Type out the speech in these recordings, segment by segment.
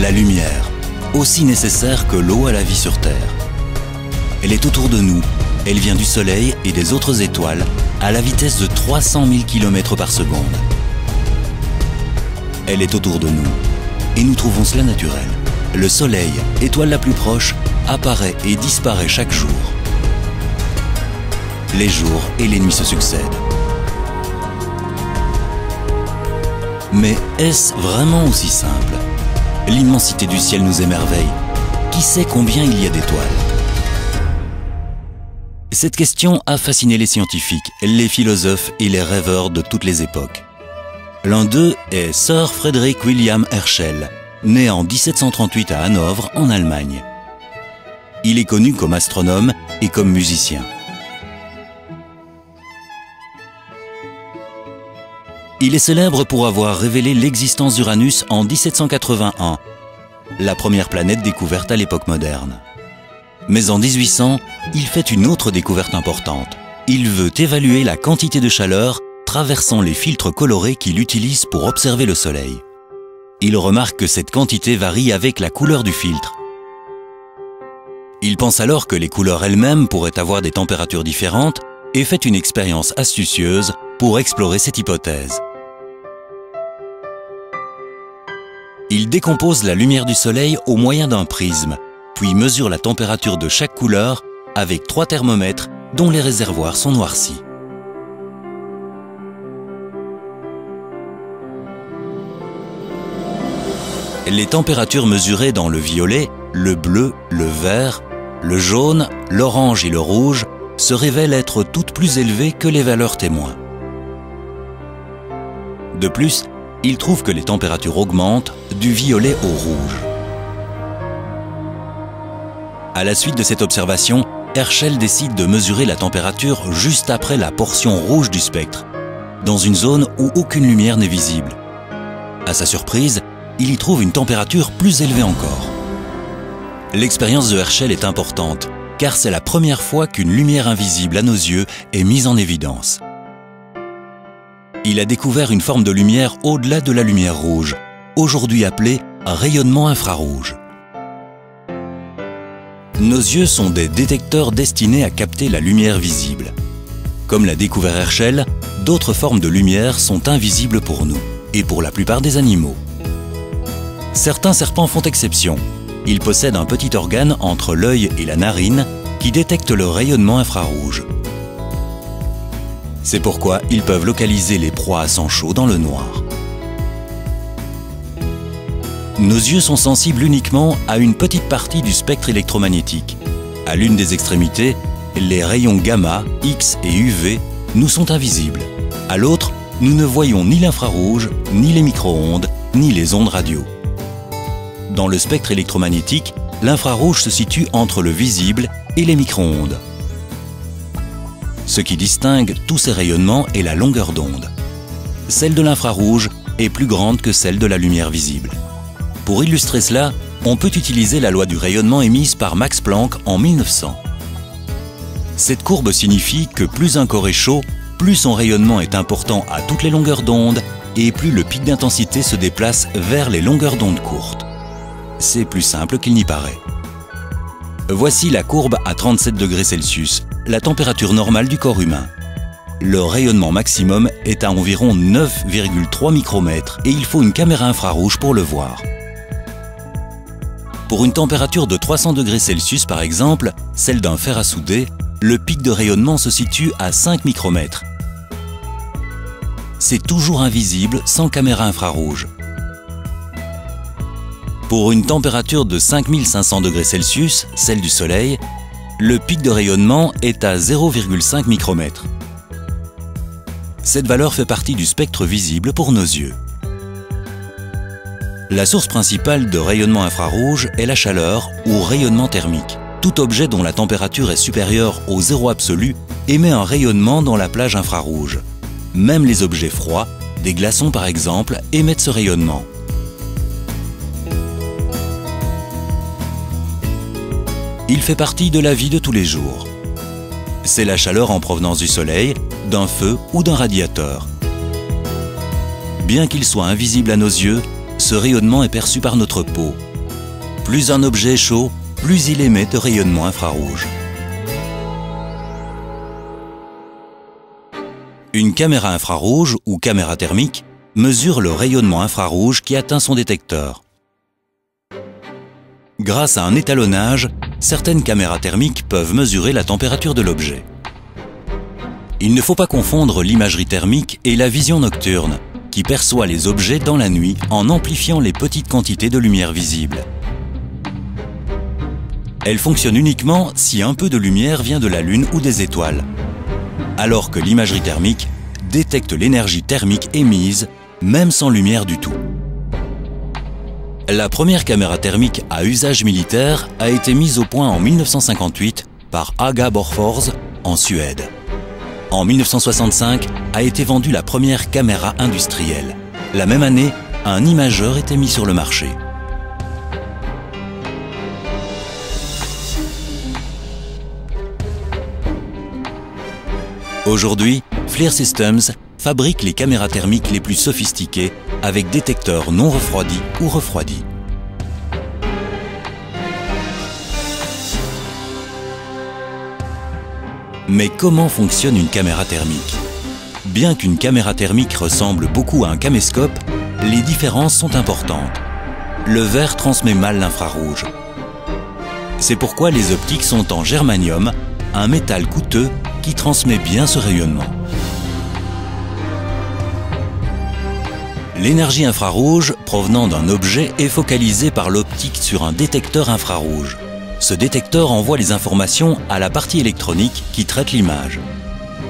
La lumière, aussi nécessaire que l'eau à la vie sur Terre. Elle est autour de nous, elle vient du Soleil et des autres étoiles à la vitesse de 300 000 km par seconde. Elle est autour de nous et nous trouvons cela naturel. Le Soleil, étoile la plus proche, apparaît et disparaît chaque jour. Les jours et les nuits se succèdent. Mais est-ce vraiment aussi simple? L'immensité du ciel nous émerveille. Qui sait combien il y a d'étoiles? Cette question a fasciné les scientifiques, les philosophes et les rêveurs de toutes les époques. L'un d'eux est Sir Frederick William Herschel, né en 1738 à Hanovre, en Allemagne. Il est connu comme astronome et comme musicien. Il est célèbre pour avoir révélé l'existence d'Uranus en 1781, la première planète découverte à l'époque moderne. Mais en 1800, il fait une autre découverte importante. Il veut évaluer la quantité de chaleur traversant les filtres colorés qu'il utilise pour observer le Soleil. Il remarque que cette quantité varie avec la couleur du filtre. Il pense alors que les couleurs elles-mêmes pourraient avoir des températures différentes et fait une expérience astucieuse pour explorer cette hypothèse. Il décompose la lumière du Soleil au moyen d'un prisme, puis mesure la température de chaque couleur avec 3 thermomètres dont les réservoirs sont noircis. Les températures mesurées dans le violet, le bleu, le vert, le jaune, l'orange et le rouge se révèlent être toutes plus élevées que les valeurs témoins. De plus, il trouve que les températures augmentent du violet au rouge. À la suite de cette observation, Herschel décide de mesurer la température juste après la portion rouge du spectre, dans une zone où aucune lumière n'est visible. À sa surprise, il y trouve une température plus élevée encore. L'expérience de Herschel est importante, car c'est la première fois qu'une lumière invisible à nos yeux est mise en évidence. Il a découvert une forme de lumière au-delà de la lumière rouge, aujourd'hui appelée rayonnement infrarouge. Nos yeux sont des détecteurs destinés à capter la lumière visible. Comme l'a découvert Herschel, d'autres formes de lumière sont invisibles pour nous, et pour la plupart des animaux. Certains serpents font exception. Ils possèdent un petit organe entre l'œil et la narine qui détecte le rayonnement infrarouge. C'est pourquoi ils peuvent localiser les proies à sang chaud dans le noir. Nos yeux sont sensibles uniquement à une petite partie du spectre électromagnétique. À l'une des extrémités, les rayons gamma, X et UV nous sont invisibles. À l'autre, nous ne voyons ni l'infrarouge, ni les micro-ondes, ni les ondes radio. Dans le spectre électromagnétique, l'infrarouge se situe entre le visible et les micro-ondes. Ce qui distingue tous ces rayonnements est la longueur d'onde. Celle de l'infrarouge est plus grande que celle de la lumière visible. Pour illustrer cela, on peut utiliser la loi du rayonnement émise par Max Planck en 1900. Cette courbe signifie que plus un corps est chaud, plus son rayonnement est important à toutes les longueurs d'onde et plus le pic d'intensité se déplace vers les longueurs d'onde courtes. C'est plus simple qu'il n'y paraît. Voici la courbe à 37 degrés Celsius, la température normale du corps humain. Le rayonnement maximum est à environ 9,3 micromètres et il faut une caméra infrarouge pour le voir. Pour une température de 300 degrés Celsius par exemple, celle d'un fer à souder, le pic de rayonnement se situe à 5 micromètres. C'est toujours invisible sans caméra infrarouge. Pour une température de 5500 degrés Celsius, celle du Soleil, le pic de rayonnement est à 0,5 micromètres. Cette valeur fait partie du spectre visible pour nos yeux. La source principale de rayonnement infrarouge est la chaleur ou rayonnement thermique. Tout objet dont la température est supérieure au zéro absolu émet un rayonnement dans la plage infrarouge. Même les objets froids, des glaçons par exemple, émettent ce rayonnement. Il fait partie de la vie de tous les jours. C'est la chaleur en provenance du soleil, d'un feu ou d'un radiateur. Bien qu'il soit invisible à nos yeux, ce rayonnement est perçu par notre peau. Plus un objet est chaud, plus il émet de rayonnement infrarouge. Une caméra infrarouge ou caméra thermique mesure le rayonnement infrarouge qui atteint son détecteur. Grâce à un étalonnage, certaines caméras thermiques peuvent mesurer la température de l'objet. Il ne faut pas confondre l'imagerie thermique et la vision nocturne, qui perçoit les objets dans la nuit en amplifiant les petites quantités de lumière visible. Elle fonctionne uniquement si un peu de lumière vient de la Lune ou des étoiles, alors que l'imagerie thermique détecte l'énergie thermique émise, même sans lumière du tout. La première caméra thermique à usage militaire a été mise au point en 1958 par Haga Bofors en Suède. En 1965 a été vendue la première caméra industrielle. La même année, un imageur était mis sur le marché. Aujourd'hui, FLIR Systems fabrique les caméras thermiques les plus sophistiquées avec détecteurs non refroidis ou refroidis. Mais comment fonctionne une caméra thermique? Bien qu'une caméra thermique ressemble beaucoup à un caméscope, les différences sont importantes. Le verre transmet mal l'infrarouge. C'est pourquoi les optiques sont en germanium, un métal coûteux qui transmet bien ce rayonnement. L'énergie infrarouge provenant d'un objet est focalisée par l'optique sur un détecteur infrarouge. Ce détecteur envoie les informations à la partie électronique qui traite l'image.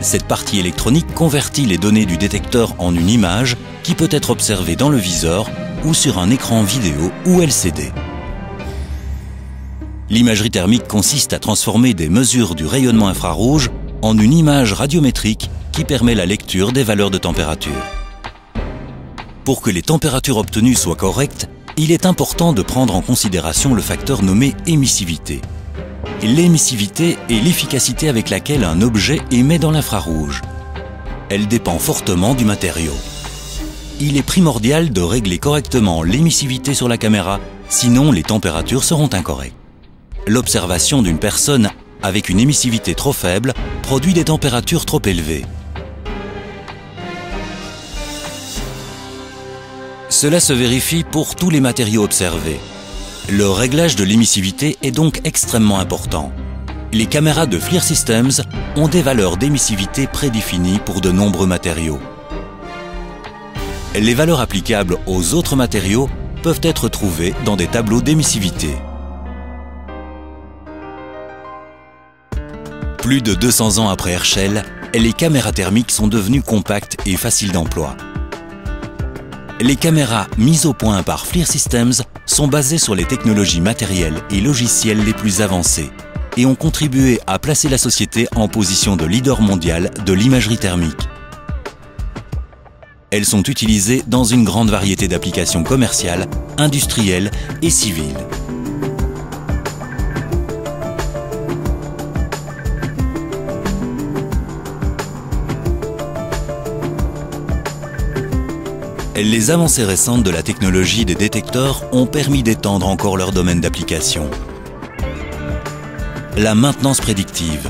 Cette partie électronique convertit les données du détecteur en une image qui peut être observée dans le viseur ou sur un écran vidéo ou LCD. L'imagerie thermique consiste à transformer des mesures du rayonnement infrarouge en une image radiométrique qui permet la lecture des valeurs de température. Pour que les températures obtenues soient correctes, il est important de prendre en considération le facteur nommé émissivité. L'émissivité est l'efficacité avec laquelle un objet émet dans l'infrarouge. Elle dépend fortement du matériau. Il est primordial de régler correctement l'émissivité sur la caméra, sinon les températures seront incorrectes. L'observation d'une personne avec une émissivité trop faible produit des températures trop élevées. Cela se vérifie pour tous les matériaux observés. Le réglage de l'émissivité est donc extrêmement important. Les caméras de FLIR Systems ont des valeurs d'émissivité prédéfinies pour de nombreux matériaux. Les valeurs applicables aux autres matériaux peuvent être trouvées dans des tableaux d'émissivité. Plus de 200 ans après Herschel, les caméras thermiques sont devenues compactes et faciles d'emploi. Les caméras mises au point par FLIR Systems sont basées sur les technologies matérielles et logicielles les plus avancées et ont contribué à placer la société en position de leader mondial de l'imagerie thermique. Elles sont utilisées dans une grande variété d'applications commerciales, industrielles et civiles. Les avancées récentes de la technologie des détecteurs ont permis d'étendre encore leur domaine d'application. La maintenance prédictive,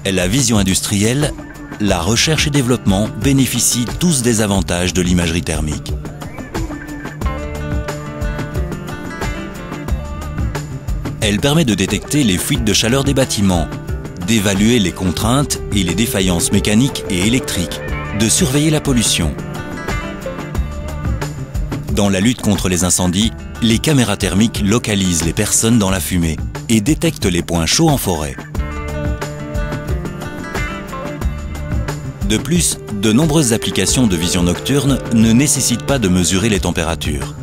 la vision industrielle, la recherche et développement bénéficient tous des avantages de l'imagerie thermique. Elle permet de détecter les fuites de chaleur des bâtiments, d'évaluer les contraintes et les défaillances mécaniques et électriques, de surveiller la pollution. Dans la lutte contre les incendies, les caméras thermiques localisent les personnes dans la fumée et détectent les points chauds en forêt. De plus, de nombreuses applications de vision nocturne ne nécessitent pas de mesurer les températures.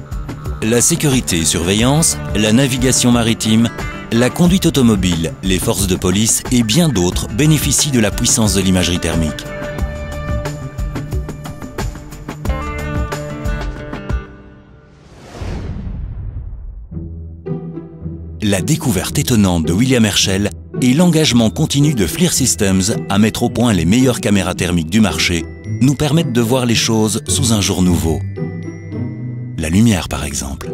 La sécurité et surveillance, la navigation maritime, la conduite automobile, les forces de police et bien d'autres bénéficient de la puissance de l'imagerie thermique. La découverte étonnante de William Herschel et l'engagement continu de FLIR Systems à mettre au point les meilleures caméras thermiques du marché nous permettent de voir les choses sous un jour nouveau. La lumière, par exemple.